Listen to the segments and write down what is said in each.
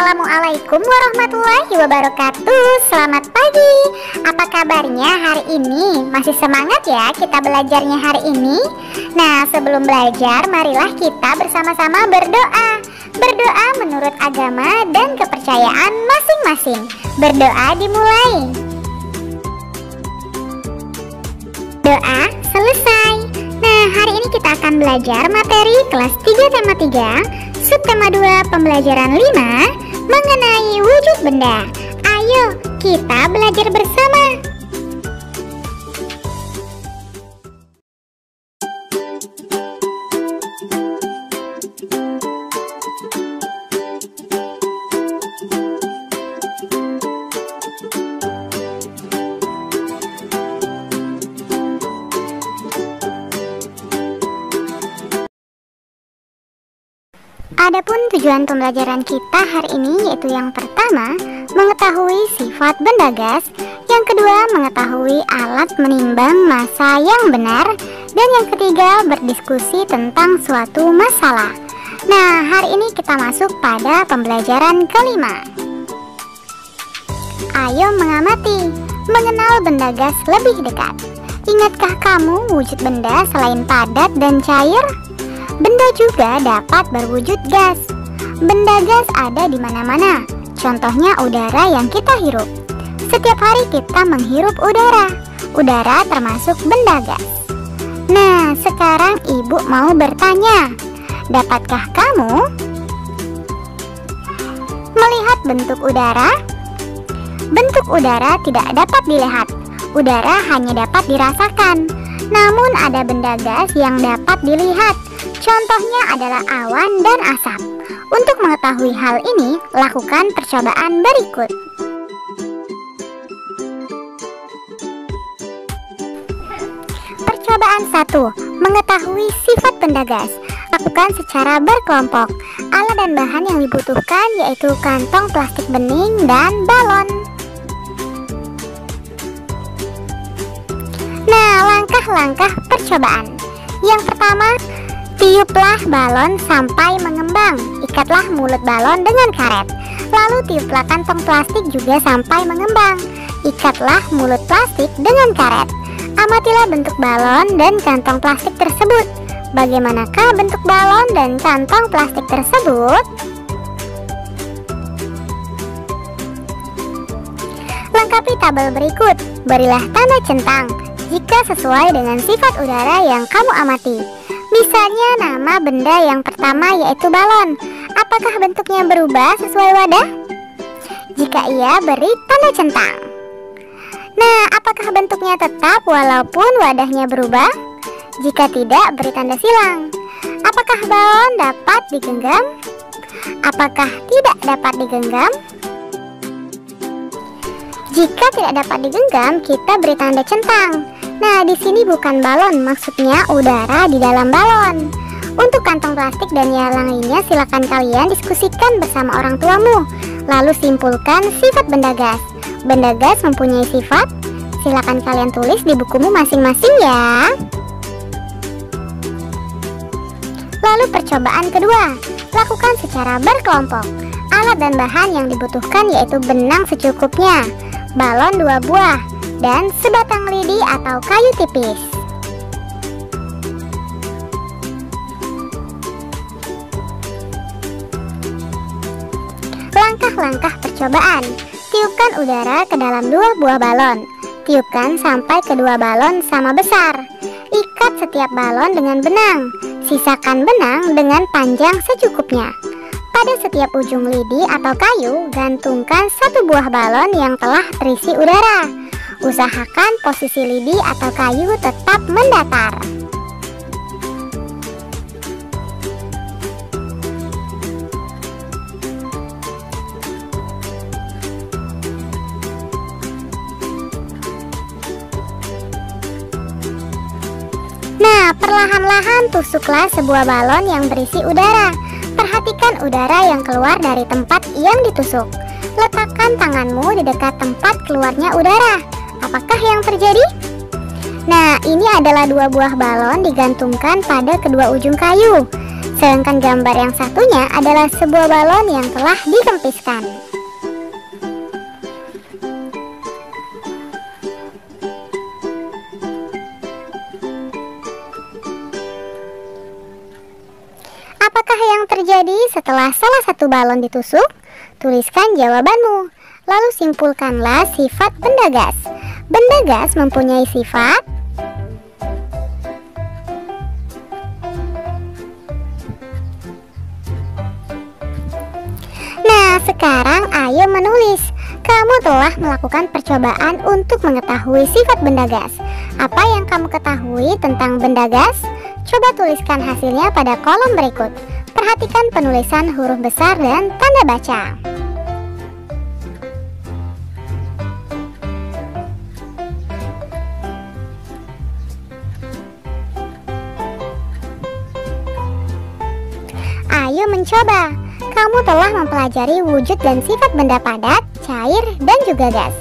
Assalamualaikum warahmatullahi wabarakatuh. Selamat pagi. Apa kabarnya hari ini? Masih semangat ya kita belajarnya hari ini? Nah, sebelum belajar, marilah kita bersama-sama berdoa. Berdoa menurut agama dan kepercayaan masing-masing. Berdoa dimulai. Doa selesai. Nah, hari ini kita akan belajar materi kelas 3 tema 3, subtema 2 pembelajaran 5 mengenai wujud benda. Ayo kita belajar bersama. Adapun tujuan pembelajaran kita hari ini yaitu yang pertama, mengetahui sifat benda gas, yang kedua, mengetahui alat menimbang massa yang benar, dan yang ketiga, berdiskusi tentang suatu masalah. Nah, hari ini kita masuk pada pembelajaran kelima. Ayo mengamati, mengenal benda gas lebih dekat. Ingatkah kamu wujud benda selain padat dan cair? Benda juga dapat berwujud gas. Benda gas ada di mana-mana. Contohnya udara yang kita hirup. Setiap hari kita menghirup udara. Udara termasuk benda gas. Nah, sekarang ibu mau bertanya, dapatkah kamu melihat bentuk udara? Bentuk udara tidak dapat dilihat. Udara hanya dapat dirasakan. Namun ada benda gas yang dapat dilihat. Contohnya adalah awan dan asap. Untuk mengetahui hal ini, lakukan percobaan berikut. Percobaan 1. Mengetahui sifat benda gas. Lakukan secara berkelompok. Alat dan bahan yang dibutuhkan yaitu kantong plastik bening dan balon. Nah, langkah-langkah percobaan. Yang pertama, tiuplah balon sampai mengembang. Ikatlah mulut balon dengan karet. Lalu tiuplah kantong plastik juga sampai mengembang. Ikatlah mulut plastik dengan karet. Amatilah bentuk balon dan kantong plastik tersebut. Bagaimanakah bentuk balon dan kantong plastik tersebut? Lengkapi tabel berikut. Berilah tanda centang jika sesuai dengan sifat udara yang kamu amati. Misalnya nama benda yang pertama yaitu balon. Apakah bentuknya berubah sesuai wadah? Jika iya, beri tanda centang. Nah, apakah bentuknya tetap walaupun wadahnya berubah? Jika tidak, beri tanda silang. Apakah balon dapat digenggam? Apakah tidak dapat digenggam? Jika tidak dapat digenggam, kita beri tanda centang. Nah, di sini bukan balon, maksudnya udara di dalam balon. Untuk kantong plastik dan yang lainnya, silakan kalian diskusikan bersama orang tuamu. Lalu simpulkan sifat benda gas. Benda gas mempunyai sifat? Silakan kalian tulis di bukumu masing-masing ya. Lalu percobaan kedua, lakukan secara berkelompok. Alat dan bahan yang dibutuhkan yaitu benang secukupnya, balon 2 buah, dan sebatang lidi atau kayu tipis. Langkah-langkah percobaan. Tiupkan udara ke dalam 2 buah balon. Tiupkan sampai kedua balon sama besar. Ikat setiap balon dengan benang. Sisakan benang dengan panjang secukupnya. Pada setiap ujung lidi atau kayu, gantungkan 1 buah balon yang telah terisi udara. Usahakan posisi lidi atau kayu tetap mendatar. Nah, perlahan-lahan tusuklah sebuah balon yang berisi udara. Perhatikan udara yang keluar dari tempat yang ditusuk. Letakkan tanganmu di dekat tempat keluarnya udara. Apakah yang terjadi? Nah, ini adalah 2 buah balon digantungkan pada kedua ujung kayu. Sedangkan gambar yang satunya adalah sebuah balon yang telah dikempiskan. Apakah yang terjadi setelah salah satu balon ditusuk? Tuliskan jawabanmu. Lalu simpulkanlah sifat benda gas. Benda gas mempunyai sifat Nah, sekarang ayo menulis. Kamu telah melakukan percobaan untuk mengetahui sifat benda gas. Apa yang kamu ketahui tentang benda gas? Coba tuliskan hasilnya pada kolom berikut. Perhatikan penulisan huruf besar dan tanda baca. Ayo mencoba. Kamu telah mempelajari wujud dan sifat benda padat, cair, dan juga gas.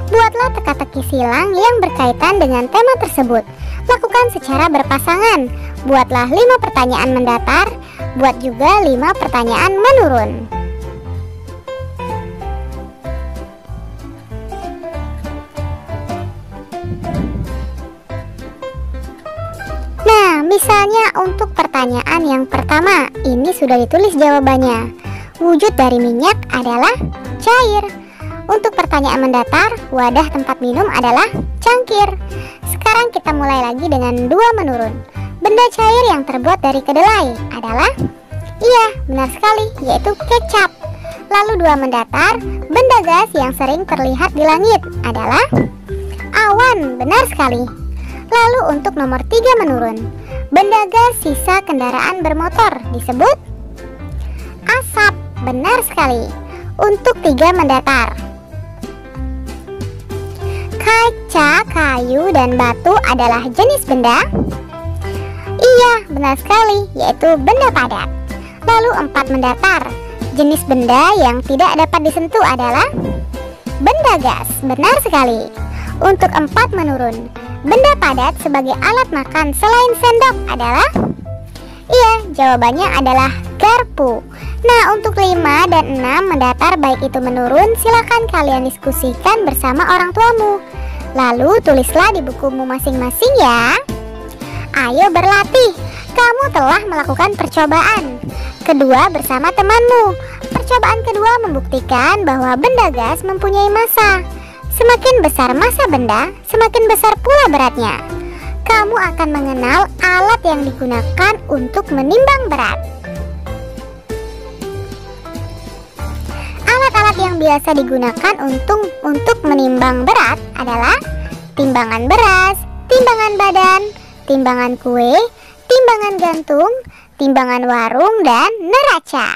Buatlah teka-teki silang yang berkaitan dengan tema tersebut. Lakukan secara berpasangan. Buatlah 5 pertanyaan mendatar. Buat juga 5 pertanyaan menurun. Nah, misalnya untuk pertanyaan yang pertama, ini sudah ditulis jawabannya. Wujud dari minyak adalah cair. Untuk pertanyaan mendatar, wadah tempat minum adalah cangkir. Sekarang kita mulai lagi dengan 2 menurun. Benda cair yang terbuat dari kedelai adalah? Iya, benar sekali, yaitu kecap. Lalu 2 mendatar, benda gas yang sering terlihat di langit adalah? Awan, benar sekali. Lalu untuk nomor 3 menurun, benda gas sisa kendaraan bermotor disebut? Asap, benar sekali. Untuk 3 mendatar, kaca, kayu, dan batu adalah jenis benda? Iya, benar sekali, yaitu benda padat. Lalu 4 mendatar, jenis benda yang tidak dapat disentuh adalah? Benda gas, benar sekali. Untuk 4 menurun, benda padat sebagai alat makan selain sendok adalah? Iya, jawabannya adalah garpu. Nah, untuk 5 dan 6 mendatar baik itu menurun, silakan kalian diskusikan bersama orang tuamu. Lalu tulislah di bukumu masing-masing ya. Ayo berlatih. Kamu telah melakukan percobaan kedua bersama temanmu. Percobaan kedua membuktikan bahwa benda gas mempunyai massa. Semakin besar massa benda, semakin besar pula beratnya. Kamu akan mengenal alat yang digunakan untuk menimbang berat. Alat-alat yang biasa digunakan untuk menimbang berat adalah timbangan beras, timbangan badan, timbangan kue, timbangan gantung, timbangan warung, dan neraca.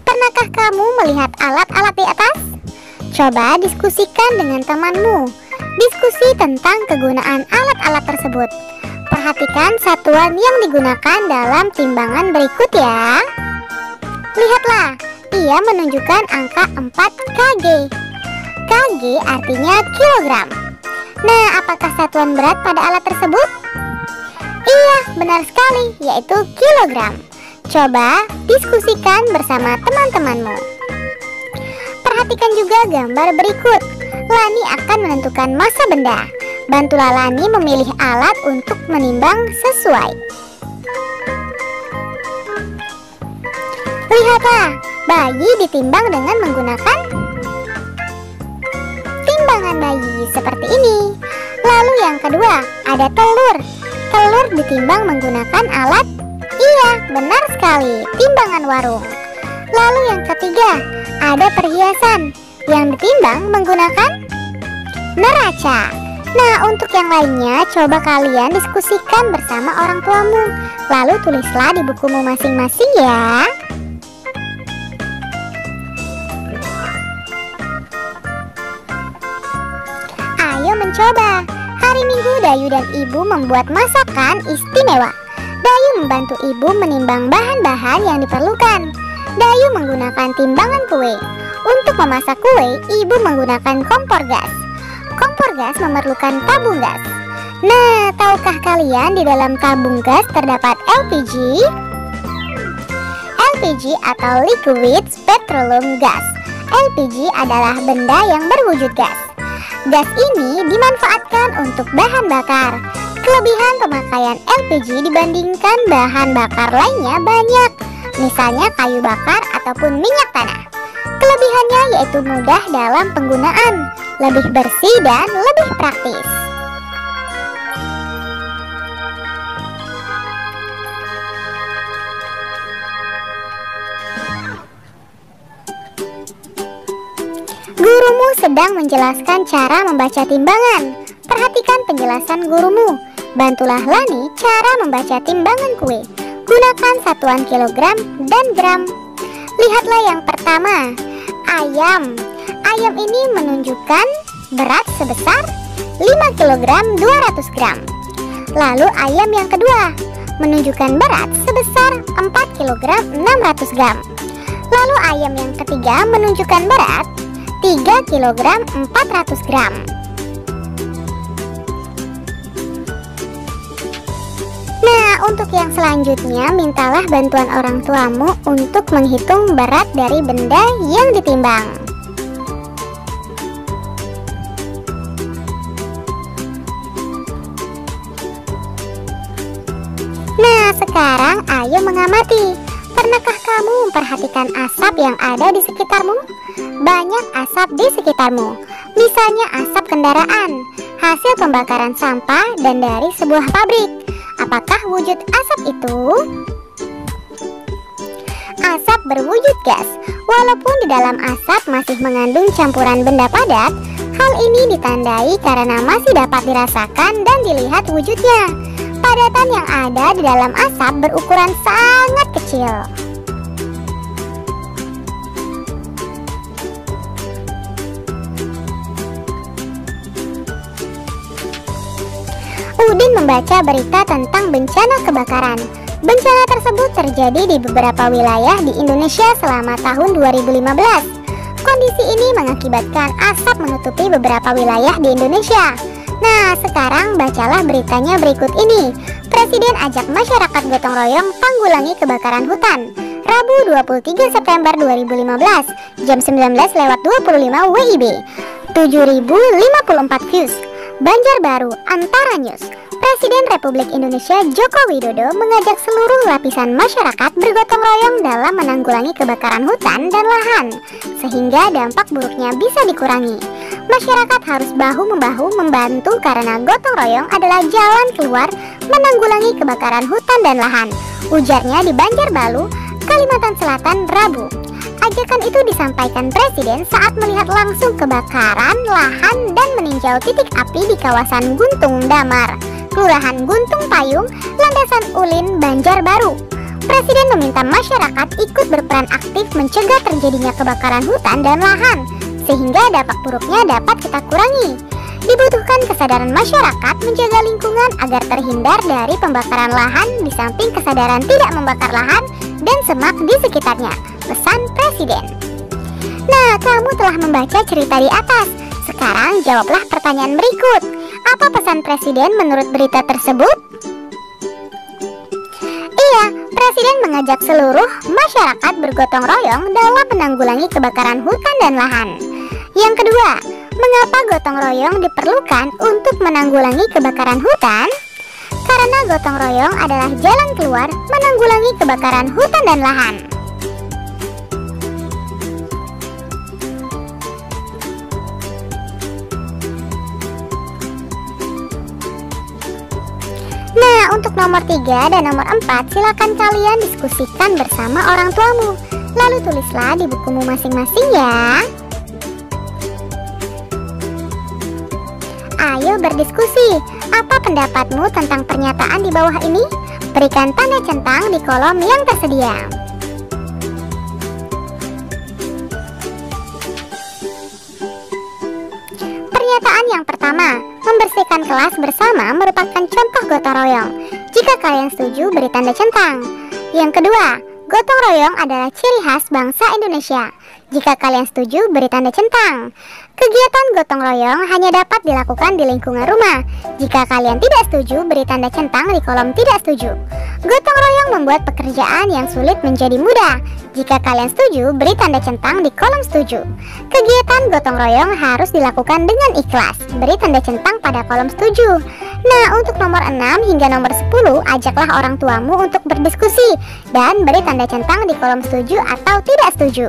Pernahkah kamu melihat alat-alat di atas? Coba diskusikan dengan temanmu. Diskusi tentang kegunaan alat-alat tersebut. Perhatikan satuan yang digunakan dalam timbangan berikut ya. Lihatlah, ia menunjukkan angka 4 kg. Kg artinya kilogram. Nah, apakah satuan berat pada alat tersebut? Iya, benar sekali, yaitu kilogram. Coba diskusikan bersama teman-temanmu. Perhatikan juga gambar berikut. Lani akan menentukan massa benda. Bantulah Lani memilih alat untuk menimbang sesuai. Lihatlah, bayi ditimbang dengan menggunakan timbangan bayi seperti ini. Lalu yang kedua, ada telur. Telur ditimbang menggunakan alat? Iya, benar sekali, timbangan warung. Lalu yang ketiga, ada perhiasan yang ditimbang menggunakan neraca. Nah, untuk yang lainnya, coba kalian diskusikan bersama orang tuamu. Lalu tulislah di bukumu masing-masing ya. Ayo mencoba. Hari Minggu Dayu dan Ibu membuat masakan istimewa. Dayu membantu Ibu menimbang bahan-bahan yang diperlukan. Dayu menggunakan timbangan kue. Untuk memasak kue, Ibu menggunakan kompor gas. Kompor gas memerlukan tabung gas. Nah, tahukah kalian di dalam tabung gas terdapat LPG? LPG atau Liquid Petroleum Gas. LPG adalah benda yang berwujud gas. Gas ini dimanfaatkan untuk bahan bakar. Kelebihan pemakaian LPG dibandingkan bahan bakar lainnya banyak, misalnya kayu bakar ataupun minyak tanah. Kelebihannya yaitu mudah dalam penggunaan, lebih bersih dan lebih praktis. Gurumu sedang menjelaskan cara membaca timbangan. Perhatikan penjelasan gurumu. Bantulah Lani cara membaca timbangan kue. Gunakan satuan kilogram dan gram. Lihatlah yang pertama, ayam. Ayam ini menunjukkan berat sebesar 5 kg 200 gram. Lalu ayam yang kedua menunjukkan berat sebesar 4 kg 600 gram. Lalu ayam yang ketiga menunjukkan berat 3 kg 400 gram. Nah, untuk yang selanjutnya, mintalah bantuan orang tuamu untuk menghitung berat dari benda yang ditimbang. Nah, sekarang ayo mengamati. Pernahkah kamu memperhatikan asap yang ada di sekitarmu? Banyak asap di sekitarmu, misalnya asap kendaraan, hasil pembakaran sampah, dan dari sebuah pabrik. Apakah wujud asap itu? Asap berwujud gas. Walaupun di dalam asap masih mengandung campuran benda padat, hal ini ditandai karena masih dapat dirasakan dan dilihat wujudnya. Padatan yang ada di dalam asap berukuran sangat kecil. Udin membaca berita tentang bencana kebakaran. Bencana tersebut terjadi di beberapa wilayah di Indonesia selama tahun 2015. Kondisi ini mengakibatkan asap menutupi beberapa wilayah di Indonesia. Nah, sekarang bacalah beritanya berikut ini. Presiden ajak masyarakat gotong royong tanggulangi kebakaran hutan. Rabu 23 September 2015, jam 19:25 WIB, 7054 views. Banjarbaru, Antara News. Presiden Republik Indonesia Joko Widodo mengajak seluruh lapisan masyarakat bergotong royong dalam menanggulangi kebakaran hutan dan lahan, sehingga dampak buruknya bisa dikurangi. Masyarakat harus bahu-membahu membantu karena gotong royong adalah jalan keluar menanggulangi kebakaran hutan dan lahan, ujarnya di Banjarbaru, Kalimantan Selatan, Rabu. Ajakan itu disampaikan Presiden saat melihat langsung kebakaran lahan dan meninjau titik api di kawasan Guntung Damar, Kelurahan Guntung Payung, Landasan Ulin, Banjarbaru. Presiden meminta masyarakat ikut berperan aktif mencegah terjadinya kebakaran hutan dan lahan, sehingga dampak buruknya dapat kita kurangi. Dibutuhkan kesadaran masyarakat menjaga lingkungan agar terhindar dari pembakaran lahan, di samping kesadaran tidak membakar lahan dan semak di sekitarnya, pesan Presiden. Nah, kamu telah membaca cerita di atas. Sekarang jawablah pertanyaan berikut. Apa pesan Presiden menurut berita tersebut? Iya, Presiden mengajak seluruh masyarakat bergotong royong dalam menanggulangi kebakaran hutan dan lahan. Yang kedua, mengapa gotong royong diperlukan untuk menanggulangi kebakaran hutan? Karena gotong royong adalah jalan keluar menanggulangi kebakaran hutan dan lahan. Nah, untuk nomor 3 dan nomor 4 silakan kalian diskusikan bersama orang tuamu. Lalu tulislah di bukumu masing-masing ya. Ayo berdiskusi. Apa pendapatmu tentang pernyataan di bawah ini? Berikan tanda centang di kolom yang tersedia. Pernyataan yang pertama, membersihkan kelas bersama merupakan contoh gotong royong. Jika kalian setuju, beri tanda centang. Yang kedua, gotong royong adalah ciri khas bangsa Indonesia. Jika kalian setuju, beri tanda centang. Kegiatan gotong royong hanya dapat dilakukan di lingkungan rumah. Jika kalian tidak setuju, beri tanda centang di kolom tidak setuju. Gotong royong membuat pekerjaan yang sulit menjadi mudah. Jika kalian setuju, beri tanda centang di kolom setuju. Kegiatan gotong royong harus dilakukan dengan ikhlas. Beri tanda centang pada kolom setuju. Nah, untuk nomor 6 hingga nomor 10, ajaklah orang tuamu untuk berdiskusi dan beri tanda centang di kolom setuju atau tidak setuju.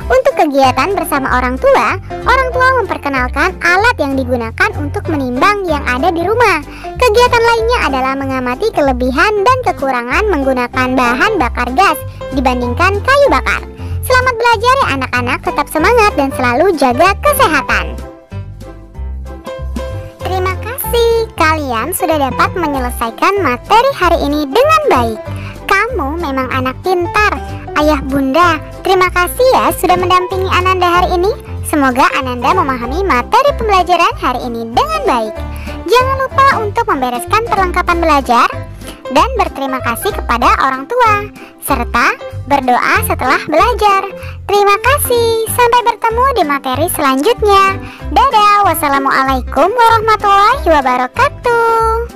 Untuk kegiatan bersama orang tua memperkenalkan alat yang digunakan untuk menimbang yang ada di rumah. Kegiatan lainnya adalah mengamati kelebihan dan kekurangan menggunakan bahan bakar gas dibandingkan kayu bakar. Selamat belajar ya anak-anak, tetap semangat dan selalu jaga kesehatan. Terima kasih, kalian sudah dapat menyelesaikan materi hari ini dengan baik. Kamu memang anak pintar. Ayah bunda, terima kasih ya sudah mendampingi Ananda hari ini. Semoga Ananda memahami materi pembelajaran hari ini dengan baik. Jangan lupa untuk membereskan perlengkapan belajar dan berterima kasih kepada orang tua, serta berdoa setelah belajar. Terima kasih, sampai bertemu di materi selanjutnya. Dadah, wassalamualaikum warahmatullahi wabarakatuh.